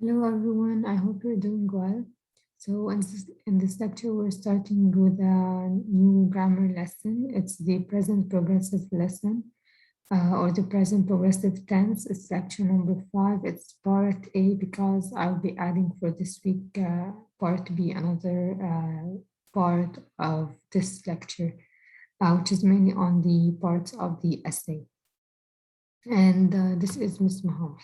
Hello everyone, I hope you're doing well. So in this lecture, we're starting with a new grammar lesson. It's the present progressive lesson or the present progressive tense. It's section number 5. It's part A because I'll be adding for this week part B, another part of this lecture, which is mainly on the parts of the essay. And this is Miss Maha.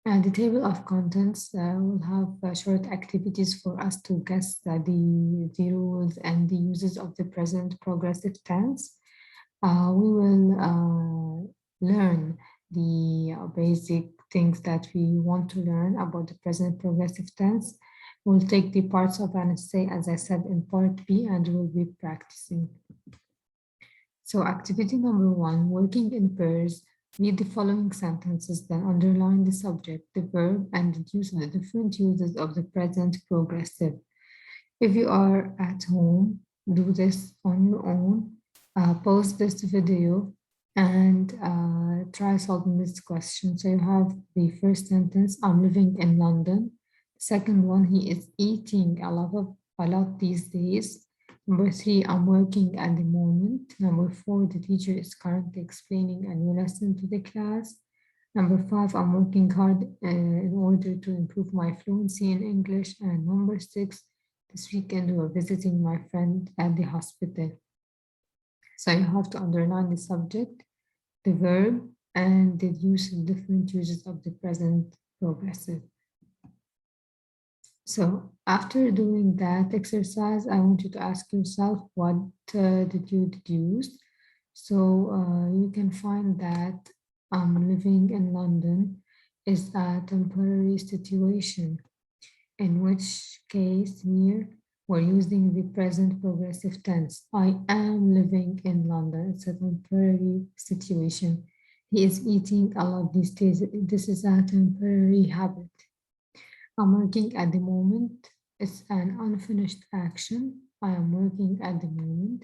The table of contents will have short activities for us to guess the rules and the uses of the present progressive tense. We will learn the basic things that we want to learn about the present progressive tense. We'll take the parts of an essay, as I said, in part B, and we'll be practicing. So activity number 1, working in pairs. Read the following sentences, then underline the subject, the verb, and deduce the different uses of the present progressive. If you are at home, do this on your own. Pause this video and try solving this question. So you have the first sentence, I'm living in London. Second one, he is eating a lot these days. Number 3, I'm working at the moment. Number 4, the teacher is currently explaining a new lesson to the class. Number 5, I'm working hard in order to improve my fluency in English. And number 6, this weekend we're visiting my friend at the hospital. So you have to underline the subject, the verb, and the different uses of the present progressive. So after doing that exercise, I want you to ask yourself, what did you deduce? So you can find that living in London is a temporary situation, in which case here we're using the present progressive tense. I am living in London. It's a temporary situation. He is eating a lot these days. This is a temporary habit. I'm working at the moment. It's an unfinished action. I am working at the moment.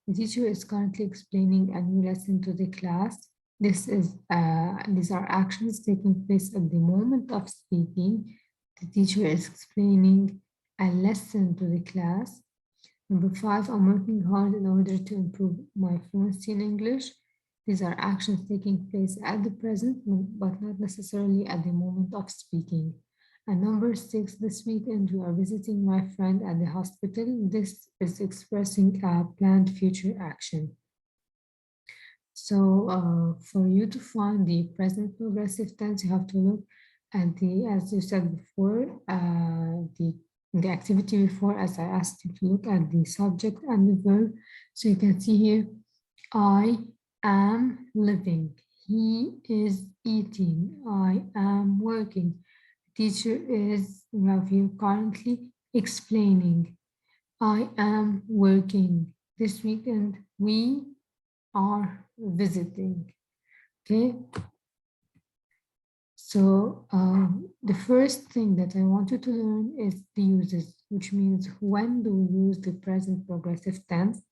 The teacher is currently explaining a new lesson to the class. These are actions taking place at the moment of speaking. The teacher is explaining a lesson to the class. Number 5, I'm working hard in order to improve my fluency in English. These are actions taking place at the present, but not necessarily at the moment of speaking. And number 6, this weekend we are visiting my friend at the hospital. This is expressing a planned future action. So for you to find the present progressive tense, you have to look at as you said before, the activity before, as I asked you to look at the subject and the verb. So you can see here, I am living. He is eating. I am working. Teacher is, we have here currently explaining. I am working. This weekend we are visiting. Okay. So the first thing that I want you to learn is the uses, which means when do we use the present progressive tense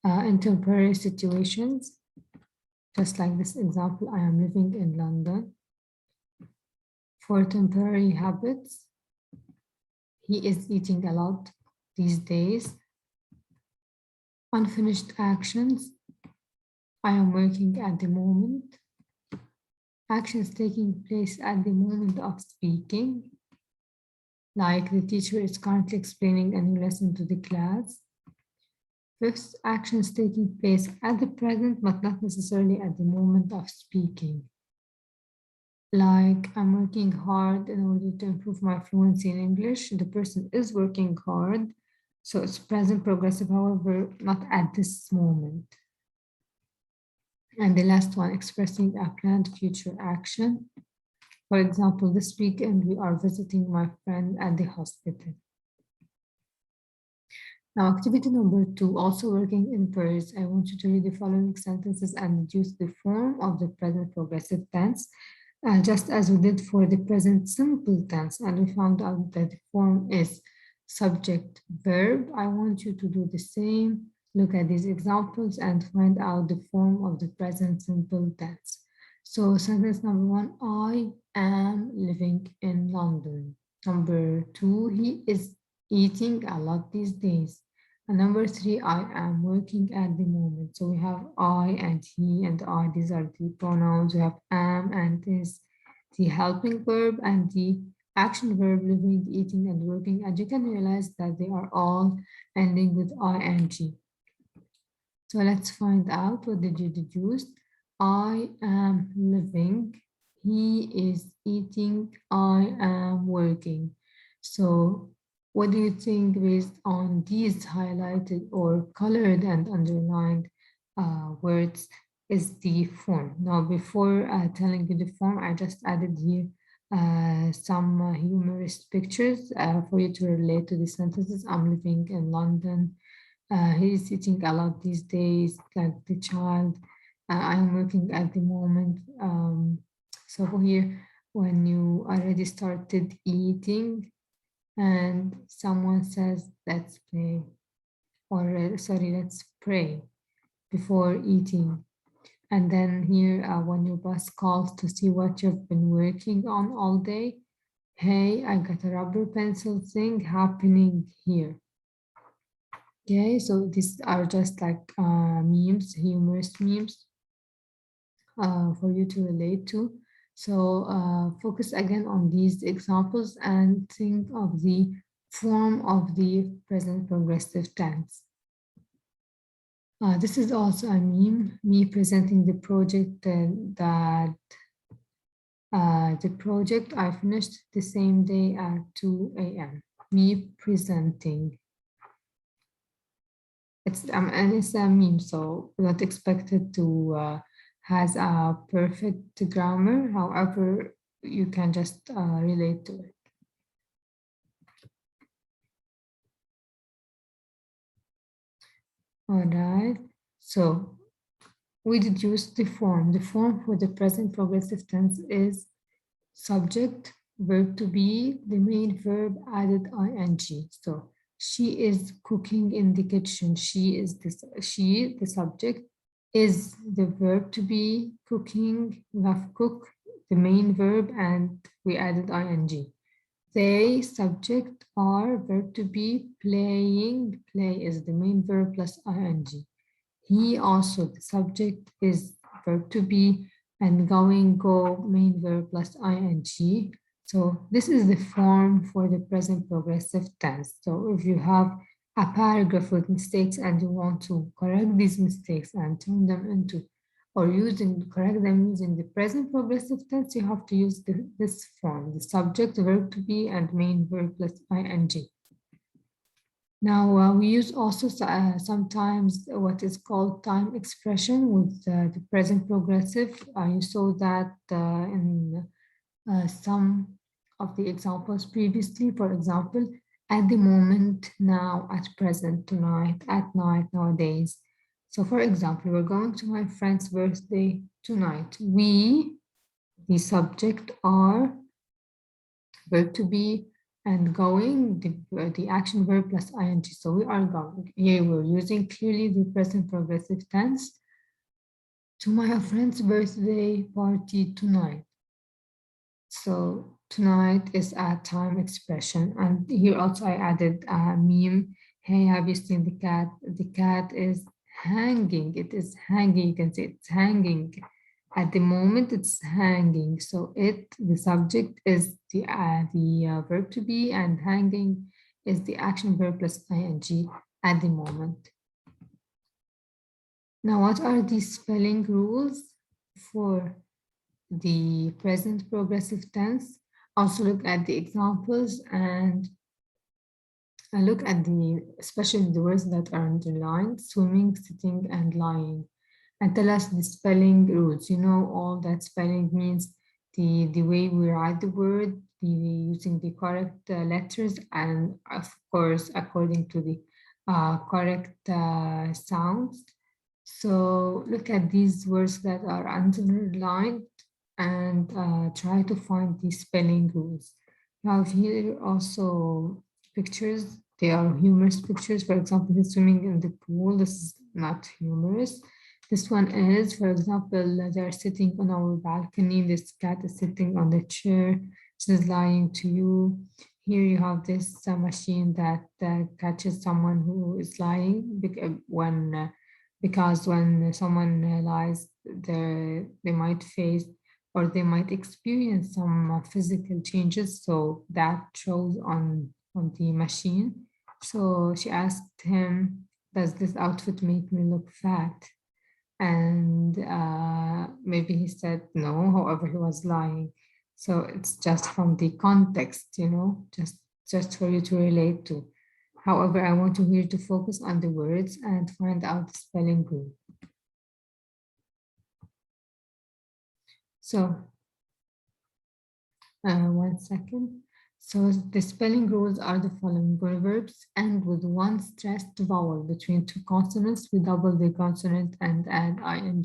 in temporary situations, just like this example, I am living in London. For temporary habits, he is eating a lot these days. Unfinished actions, I am working at the moment. Actions taking place at the moment of speaking, like the teacher is currently explaining a new lesson to the class. Fifth, actions taking place at the present, but not necessarily at the moment of speaking. Like, I'm working hard in order to improve my fluency in English. The person is working hard, so it's present progressive, however, not at this moment. And the last one, expressing a planned future action. For example, this weekend we are visiting my friend at the hospital. Now, activity number 2, also working in pairs. I want you to read the following sentences and deduce the form of the present progressive tense, just as we did for the present simple tense. And we found out that the form is subject verb. I want you to do the same. Look at these examples and find out the form of the present simple tense. So sentence number one, I am living in London. Number two, he is eating a lot these days. And number three, I am working at the moment. So we have I and he and I. These are the pronouns. We have am and is, the helping verb and the action verb, living, eating, and working. And you can realize that they are all ending with ing. So let's find out what did you deduce. I am living. He is eating. I am working. So what do you think based on these highlighted or colored and underlined words is the form? Now, before telling you the form, I just added here some humorous pictures for you to relate to the sentences. I'm living in London. He's eating a lot these days, like the child. I'm working at the moment. So here, when you already started eating and someone says, let's play, or sorry, let's pray before eating. And then here, when your boss calls to see what you've been working on all day, hey, I got a rubber pencil thing happening here. Okay, so these are just like memes, humorous memes for you to relate to. So focus again on these examples and think of the form of the present progressive tense. This is also a meme, me presenting the project that the project I finished the same day at 2 a.m. Me presenting. It's a meme, so not expected to has a perfect grammar. However, you can just relate to it. All right. So we deduced the form. The form for the present progressive tense is subject, verb to be, the main verb added ing. So she is cooking in the kitchen. She is this. She, the subject, is the verb to be, cooking. We have cook, the main verb, and we added ing. They, subject, are verb to be, playing. Play is the main verb plus ing. He also, the subject, is verb to be, and going, go, main verb plus ing. So this is the form for the present progressive tense. So if you have a paragraph with mistakes and you want to correct these mistakes and turn them into, or correct them using the present progressive tense, you have to use this form, the subject, verb to be, and main verb plus ing. Now, we use also sometimes what is called time expression with the present progressive. You saw that in some of the examples previously. For example, at the moment, now, at present, tonight, at night, nowadays. So for example, we're going to my friend's birthday tonight. We, the subject, are verb to be, and going, the action verb plus ing. So we are going. Here we're using clearly the present progressive tense. To my friend's birthday party tonight. So tonight is a time expression. And here also I added a meme. Hey, have you seen the cat? The cat is hanging. It is hanging. You can say it's hanging. At the moment, it's hanging. So the subject is the verb to be, and hanging is the action verb plus ing at the moment. Now, what are the spelling rules for the present progressive tense? Also look at the examples and look at especially the words that are underlined, swimming, sitting, and lying. And tell us the spelling rules. You know, all that spelling means the way we write the word, using the correct letters, and of course, according to the correct sounds. So look at these words that are underlined and try to find the spelling rules. Now here also pictures, they are humorous pictures. For example, he's swimming in the pool. This is not humorous. This one is, for example, they're sitting on our balcony. This cat is sitting on the chair. She's lying to you. Here you have this machine that catches someone who is lying because when someone lies, they might face or they might experience some physical changes. So that shows on the machine. So she asked him, "Does this outfit make me look fat?" And maybe he said no, however he was lying. So it's just from the context, just for you to relate to. However, I want you here to focus on the words and find out the spelling rule. So 1 second. So the spelling rules are the following. Where verbs end with one stressed vowel between two consonants, we double the consonant and add ing.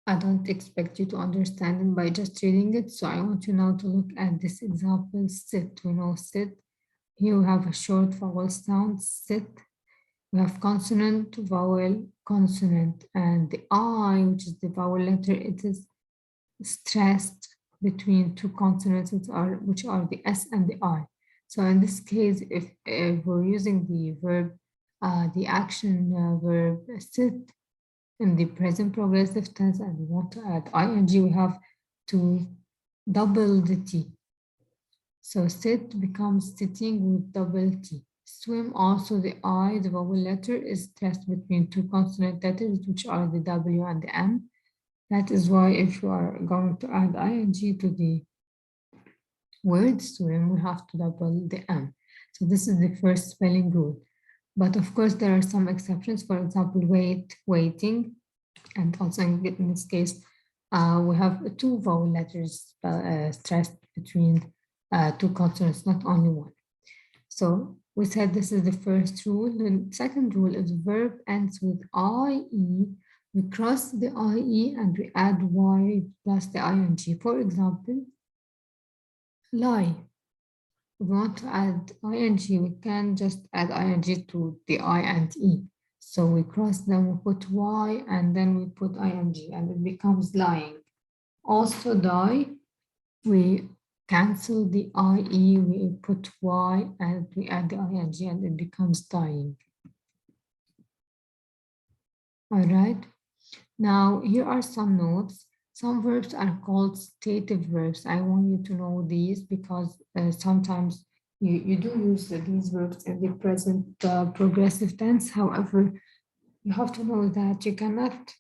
I don't expect you to understand it by just reading it. So I want you now to look at this example, sit. We know sit. Here we have a short vowel sound, sit. We have consonant, vowel, consonant, and the I, which is the vowel letter, it is stressed between two consonants, which are the S and the I. So in this case, if we're using the verb, the action verb sit, in the present progressive tense and we want to add ing, we have to double the T. So sit becomes sitting with double T. Swim also the I, the vowel letter, is stressed between two consonant letters, which are the W and the M. That is why if you are going to add ing to the word swim, we have to double the M. So this is the first spelling rule. But of course, there are some exceptions. For example, wait, waiting. And also in this case, we have two vowel letters stressed between two consonants, not only one. So we said this is the first rule. The second rule is verb ends with IE. We cross the IE and we add Y plus the ing. For example, lie. If we want to add ing, we can just add ing to the I and E. So we cross them, we put Y, and then we put ing, and it becomes lying. Also die, we cancel the IE, we put Y, and we add the ing, and it becomes dying. All right. Now, here are some notes. Some verbs are called stative verbs. I want you to know these because sometimes you do use these verbs in the present progressive tense. However, you have to know that you cannot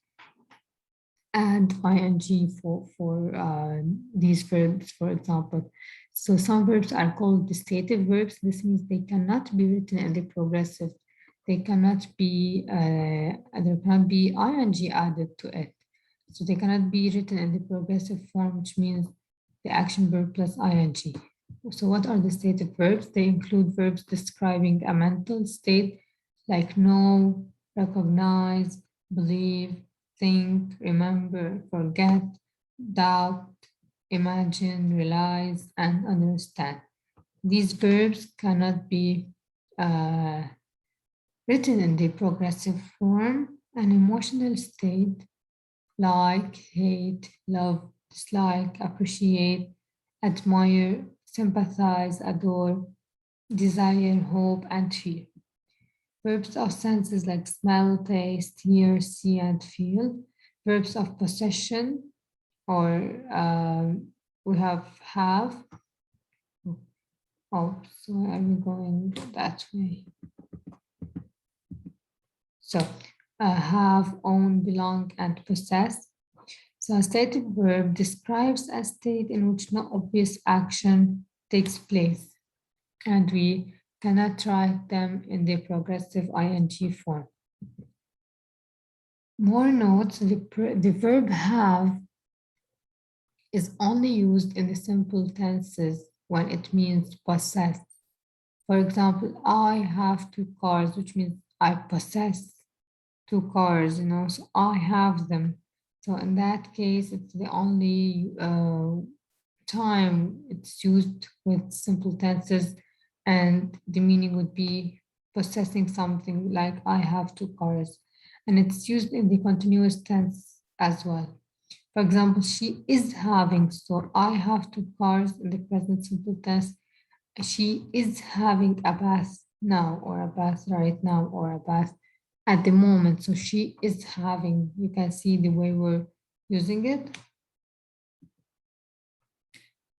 add ing for these verbs, for example. So some verbs are called stative verbs. This means they cannot be written in the progressive. They cannot be, there cannot be ing added to it. So they cannot be written in the progressive form, which means the action verb plus ing. So what are the stative verbs? They include verbs describing a mental state like know, recognize, believe, think, remember, forget, doubt, imagine, realize, and understand. These verbs cannot be written in the progressive form. An emotional state like, hate, love, dislike, appreciate, admire, sympathize, adore, desire, hope, and fear. Verbs of senses like smell, taste, hear, see, and feel. Verbs of possession, or we have. Oh, so I'm going that way. So have, own, belong, and possess. So a stative verb describes a state in which no obvious action takes place, and we cannot write them in the progressive ing form. More notes, the verb have is only used in the simple tenses when it means possess. For example, I have two cars, which means I possess two cars, so I have them. So in that case, it's the only time it's used with simple tenses, and the meaning would be possessing something like I have two cars. and it's used in the continuous tense as well. For example, she is having, so I have two cars in the present simple tense. She is having a bath now, or a bath right now, or a bath at the moment. So she is having, you can see the way we're using it.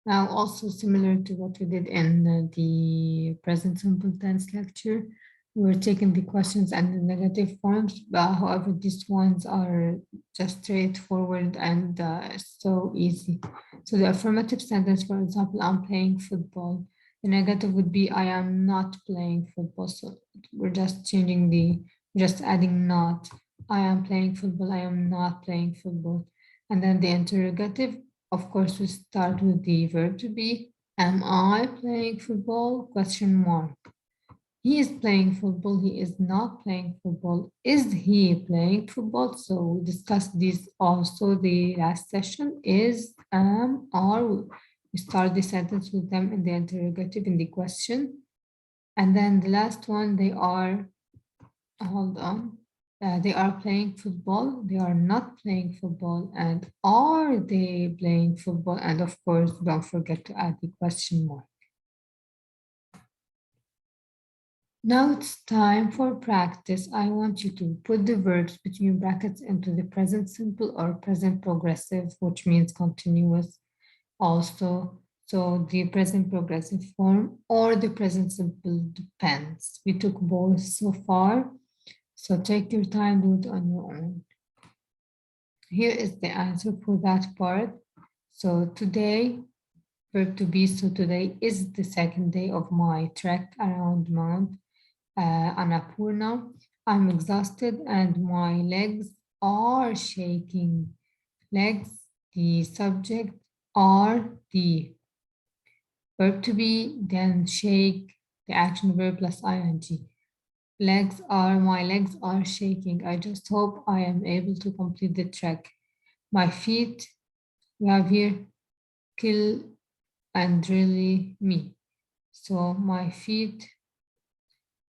Now, also similar to what we did in the present simple tense lecture, we're taking the questions and the negative forms, but however, these ones are just straightforward and so easy. So the affirmative sentence, for example, I'm playing football. The negative would be I am not playing football. So we're just changing just adding not. I am playing football. I am not playing football. And then the interrogative, of course, we start with the verb to be. Am I playing football? Question mark. He is playing football. He is not playing football. Is he playing football? So we discussed this also the last session. Is, am, are. We start the sentence with them in the interrogative in the question. And then the last one, they are, hold on. They are playing football, they are not playing football, and are they playing football? And of course, don't forget to add the question mark. Now it's time for practice. I want you to put the verbs between brackets into the present simple or present progressive, which means continuous also. So the present progressive form or the present simple depends. We took both so far. So take your time, do it on your own. Here is the answer for that part. So today, verb to be, so today is the second day of my trek around Mount Annapurna. I'm exhausted and my legs are shaking. Legs, the subject, are the verb to be, then shake, the action verb plus ing. My legs are shaking. I just hope I am able to complete the trek. My feet, we have here, kill and really me. So my feet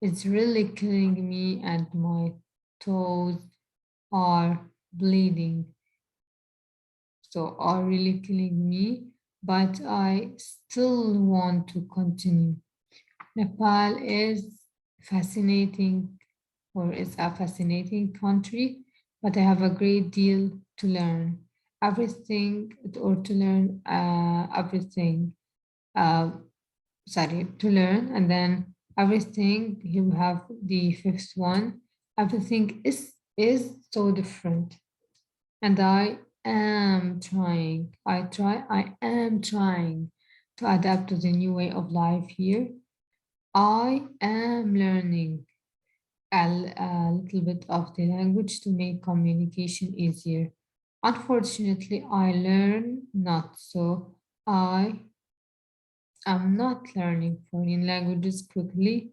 is really killing me and my toes are bleeding. So are really killing me, but I still want to continue. Nepal is fascinating or is a fascinating country, but I have a great deal to learn. Everything or to learn everything. Uh, Sorry, to learn, and then everything. You have the fifth one. Everything is so different, and I am trying. I try. I am trying to adapt to the new way of life here. I am learning a little bit of the language to make communication easier. Unfortunately, I learn not, so I am not learning foreign languages quickly,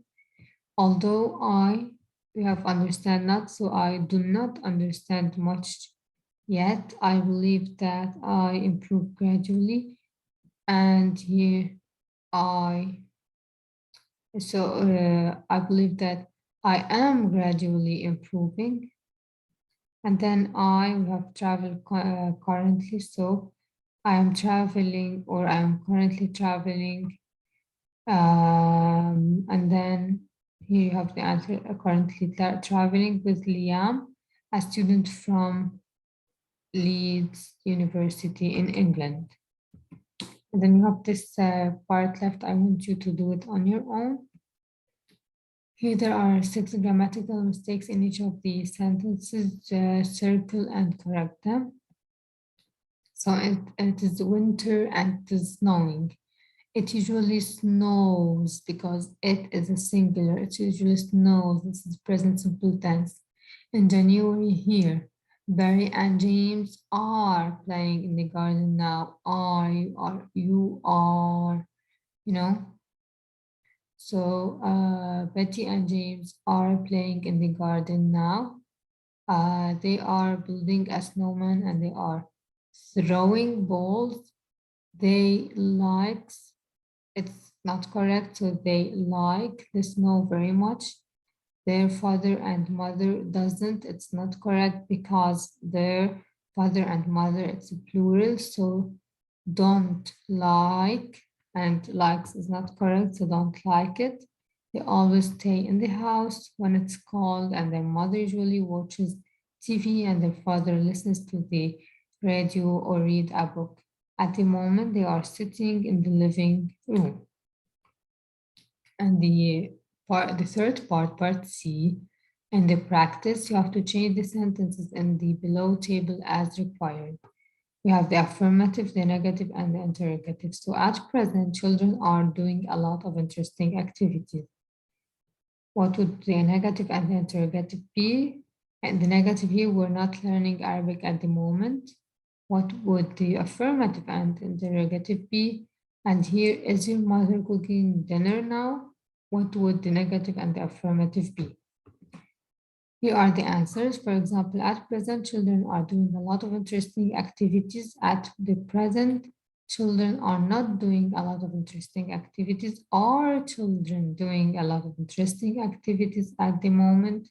although we have understand not, so I do not understand much yet. I believe that I improve gradually, and here I I believe that I am gradually improving. And then I have traveled currently, so I am traveling or I am currently traveling. And then here you have the answer, currently traveling with Liam, a student from Leeds University in England. And then you have this part left. I want you to do it on your own. Here there are 6 grammatical mistakes in each of the sentences. Circle and correct them. So it is winter and it is snowing. It usually snows because it is a singular. It usually snows. This is present simple tense. In January here, Barry and James are playing in the garden now. You are, you know. So Betty and James are playing in the garden now. They are building a snowman and they are throwing balls. They likes, it's not correct, so they like the snow very much. their father and mother doesn't, it's not correct because their father and mother, it's plural. So don't like, and likes is not correct, so don't like it. They always stay in the house when it's cold, and their mother usually watches TV and their father listens to the radio or read a book. At the moment, they are sitting in the living room. And the third part, part C, in the practice, you have to change the sentences in the below table as required. We have the affirmative, the negative, and the interrogative. So at present, children are doing a lot of interesting activities. What would the negative and the interrogative be? And the negative here, we're not learning Arabic at the moment. What would the affirmative and interrogative be? And here, is your mother cooking dinner now? What would the negative and the affirmative be? Here are the answers. For example, at present, children are doing a lot of interesting activities. At the present, children are not doing a lot of interesting activities. Are children doing a lot of interesting activities at the moment?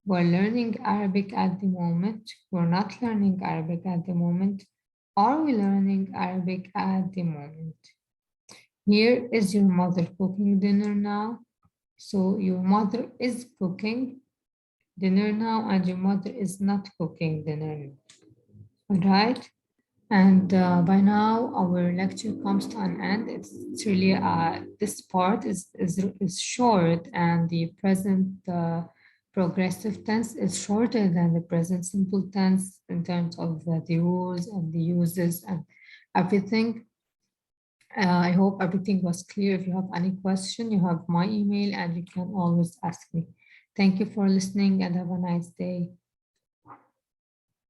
We're learning Arabic at the moment. We're not learning Arabic at the moment. Are we learning Arabic at the moment? Here, is your mother cooking dinner now? So your mother is cooking dinner now and your mother is not cooking dinner now. All right. And by now our lecture comes to an end. It's really this part is short, and the present progressive tense is shorter than the present simple tense in terms of the rules and the uses and everything. I hope everything was clear. If you have any question, you have my email and you can always ask me. Thank you for listening and have a nice day.